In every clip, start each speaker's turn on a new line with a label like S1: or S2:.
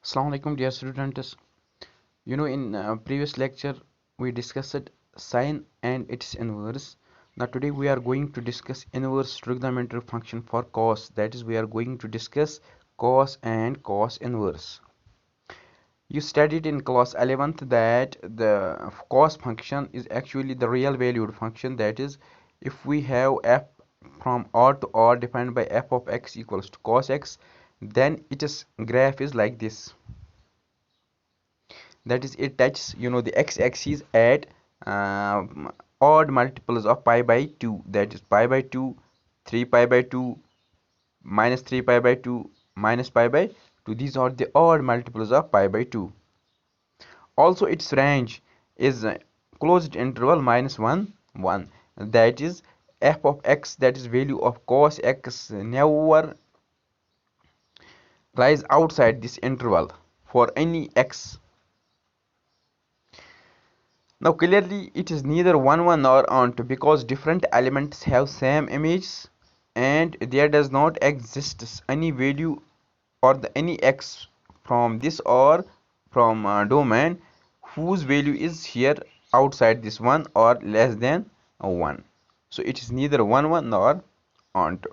S1: Assalamu alaikum dear students. In previous lecture we discussed sine and its inverse. Now today we are going to discuss inverse trigonometric function for cos. That is, we are going to discuss cos and cos inverse. You studied in class 11th that the cos function is actually the real valued function. That is, if we have f from r to r defined by f of x equals to cos x, then its graph is like this. That is, it touches the x-axis at odd multiples of pi by 2. That is pi by 2, 3 pi by 2, minus 3 pi by 2, minus pi by 2. These are the odd multiples of pi by 2. Also its range is closed interval minus 1 1. That is, f of x, that is value of cos x, never lies outside this interval for any x. Now clearly it is neither 1 1 nor onto, because different elements have same images and there does not exist any value or any x from this or from domain whose value is here outside this 1 or less than 1. So it is neither 1 1 nor onto.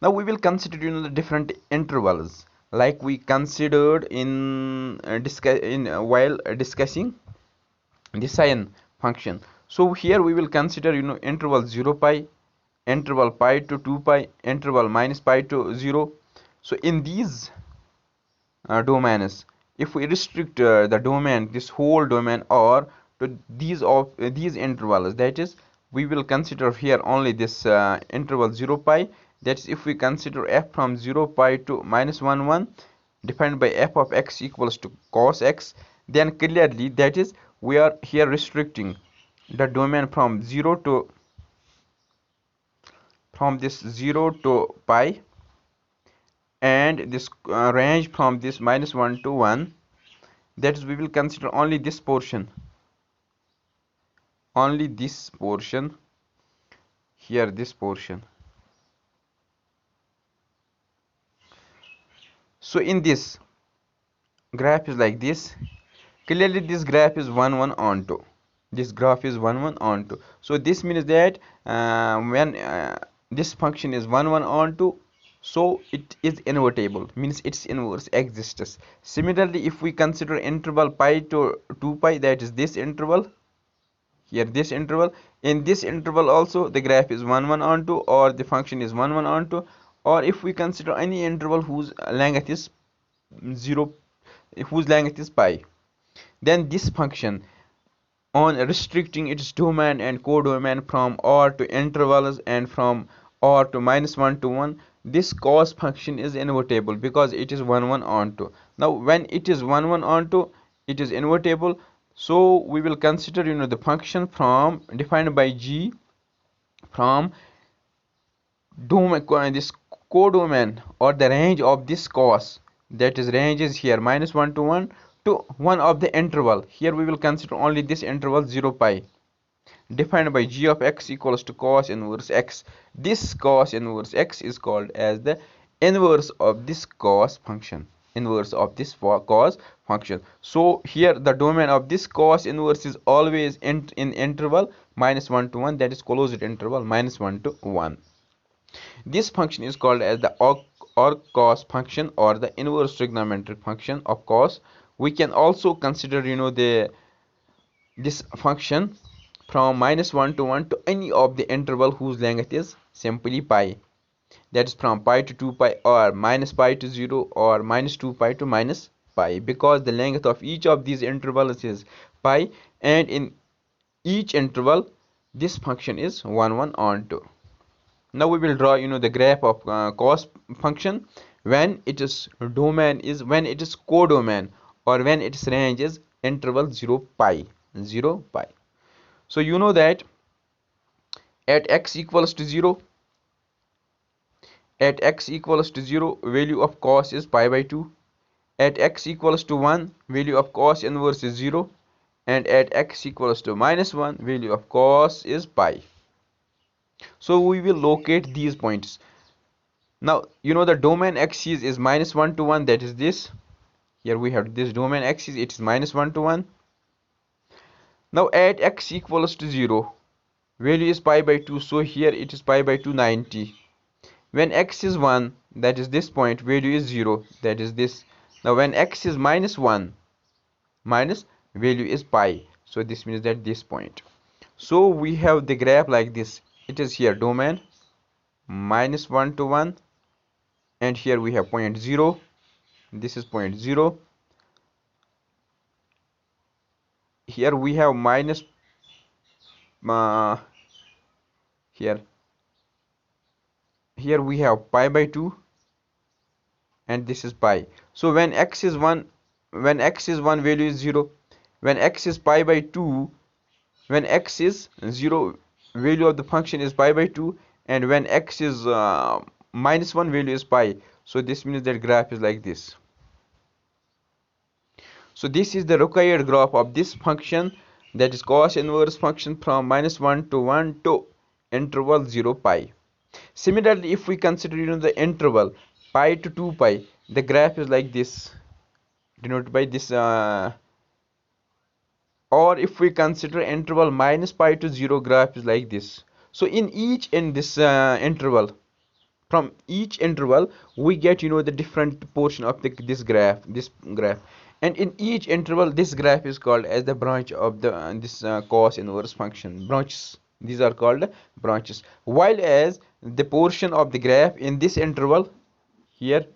S1: Now we will consider the different intervals like we considered in while discussing the sine function. So here we will consider interval 0 pi, interval pi to 2 pi, interval minus pi to 0. So in these domains, if we restrict the domain, this whole domain, or to these intervals, that is, we will consider here only this interval 0 pi. That is, if we consider f from 0 pi to minus 1 1 defined by f of x equals to cos x, then clearly that is, we are here restricting the domain from 0 to this 0 to pi, and this range from this minus 1 to 1. That is, we will consider only this portion, here, this portion. So in this graph is like this. Clearly this graph is 1 1 onto, this graph is 1 1 onto. So this means that when this function is 1 1 onto, so it is invertible, means its inverse exists. Similarly, if we consider interval pi to 2 pi, that is this interval here, this interval, in this interval also the graph is 1 1 onto, or the function is 1 1 onto. Or if we consider any interval whose length is 0, whose length is pi, then this function, on restricting its domain and codomain from r to intervals and from r to minus 1 to 1, this cos function is invertible because it is 1 1 onto. Now when it is 1 1 onto, it is invertible. So we will consider the function from defined by g from domain, this codomain, or the range of this cos, that is, range is here minus 1 to 1 to 1 of the interval. Here we will consider only this interval 0 pi defined by g of x equals to cos inverse x. This cos inverse x is called as the inverse of this cos function, inverse of this cos function. So here the domain of this cos inverse is always in interval minus 1 to 1, that is closed interval minus 1 to 1. This function is called as the or cos function, or the inverse trigonometric function of cos. We can also consider this function from minus 1 to 1 to any of the interval whose length is simply pi. That is from pi to 2 pi, or minus pi to 0, or minus 2 pi to minus pi, because the length of each of these intervals is pi, and in each interval this function is 1 1 onto. Now we will draw the graph of cos function when its domain is, when it is codomain, or when its range is interval 0 pi, 0 pi. So you know that at x equals to 0, at x equals to 0, value of cos is pi by 2. At x equals to 1, value of cos inverse is 0. And at x equals to minus 1, value of cos is pi. So we will locate these points. Now you know the domain axis is -1 to 1, that is this. Here we have this domain axis, it is -1 to 1. Now at x equals to 0, value is pi by 2, so here it is pi by 2 90. When x is 1, that is this point, value is 0, that is this. Now when x is -1, minus value is pi, so this means that this point. So we have the graph like this. It is here domain -1 to 1, and here we have point 0. This is point 0. Here we have minus uh, here we have pi by 2, and this is pi. So when x is 1, value is 0. When x is pi by 2, when x is 0, value of the function is pi by 2, and when x is -1, value is pi. So this means that graph is like this. So this is the required graph of this function, that is cos inverse function from -1 to 1 to interval 0 pi. Similarly, if we consider the interval pi to 2 pi, the graph is like this, denoted by this, or if we consider interval minus pi to 0, graph is like this. So in this interval, from each interval we get the different portion of this graph, and in each interval this graph is called as the branch of the this cos inverse function. Branches, these are called branches, while as the portion of the graph in this interval here,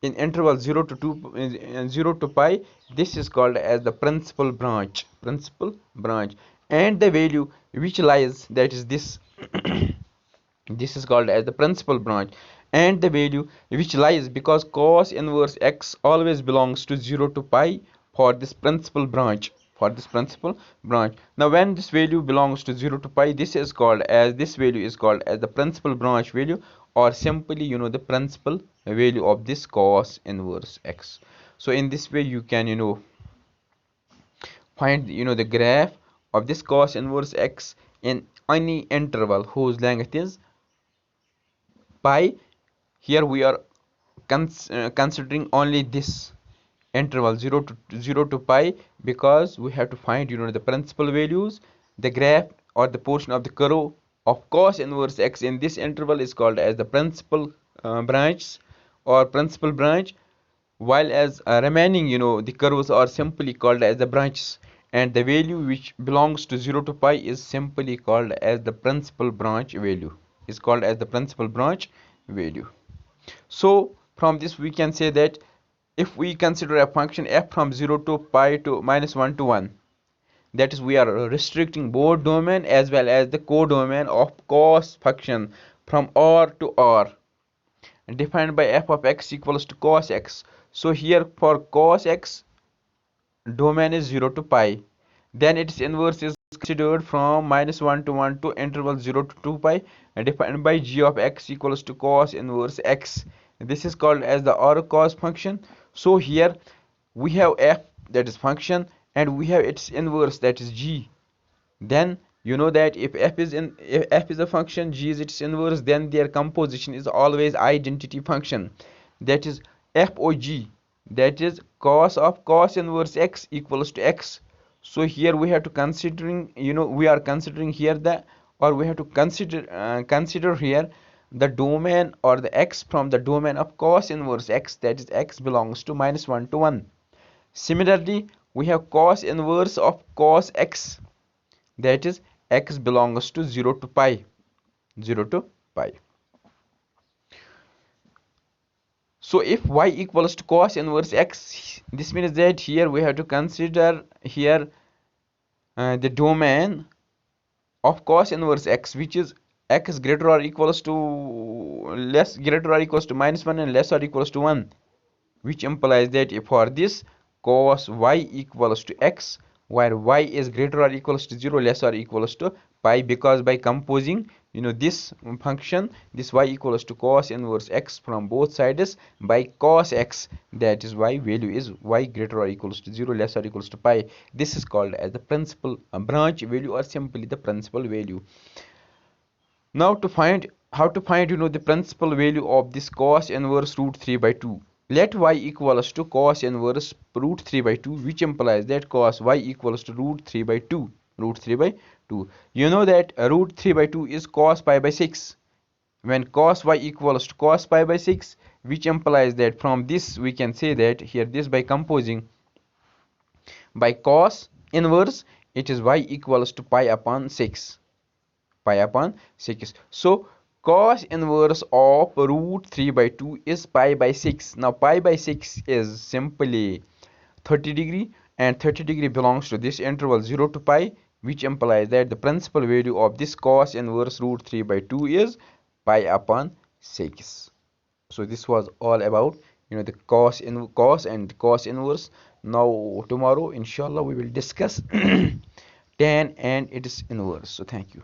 S1: in interval 0 to 2 0 to pi, this is called as the principal branch, and the value which lies, that is this this is called as the principal branch, and the value which lies, because cos inverse x always belongs to 0 to pi for this principal branch, now when this value belongs to 0 to pi, this value is called as the principal branch value, or simply the principal value of this cos inverse x. So in this way you can find the graph of this cos inverse x in any interval whose length is pi. Here we are considering only this interval 0 to pi, because we have to find the principal values. The graph or the portion of the curve of cos inverse x in this interval is called as the principal branch or principal branch, while as remaining the curves are simply called as the branches, and the value which belongs to 0 to pi is simply called as the principal branch value. So from this we can say that if we consider a function f from 0 to pi to -1 to 1, that is we are restricting both domain as well as the codomain of cos function from R to R, defined by f of x equals to cos x. So here for cos x, domain is 0 to pi, then its inverse is considered from -1 to 1 to interval 0 to 2 pi, and defined by g of x equals to cos inverse x. This is called as the R cos function. So here we have f, that is function, and we have its inverse, that is g. Then you know that if f is a function, g is its inverse, then their composition is always identity function, that is f o g, that is cos inverse x equals to x. So here we have to considering we are considering here the, or we have to consider here the domain or the x from the domain of cos inverse x, that is x belongs to -1 to 1. Similarly, we have cos inverse of cos x, that is x belongs to 0 to pi. So if y equals to cos inverse x, this means that here we have to consider here the domain of cos inverse x, which is x greater or equals to -1 and less or equals to 1, which implies that if for this cos y equals to x, where y is greater or equals to 0, less or equals to pi, because by composing this function, this y equals to cos inverse x from both sides by cos x, that is y value is y greater or equals to 0, less or equals to pi. This is called as the principal branch value, or simply the principal value. Now to find how to find the principal value of this cos inverse root 3 by 2. Let y equals to cos inverse root 3 by 2, which implies that cos y equals to root 3 by 2. Root 3 by 2. You know that root 3 by 2 is cos pi by 6. When cos y equals to cos pi by 6, which implies that from this we can say that here this by composing by cos inverse, it is y equals to pi upon 6. Pi upon 6. So cos inverse of root 3 by 2 is pi by 6. Now pi by 6 is simply 30 degree, and 30 degree belongs to this interval 0 to pi, which implies that the principal value of this cos inverse root 3 by 2 is pi upon 6. So this was all about the cos and cos inverse. Now tomorrow inshallah we will discuss tan and its inverse. So thank you.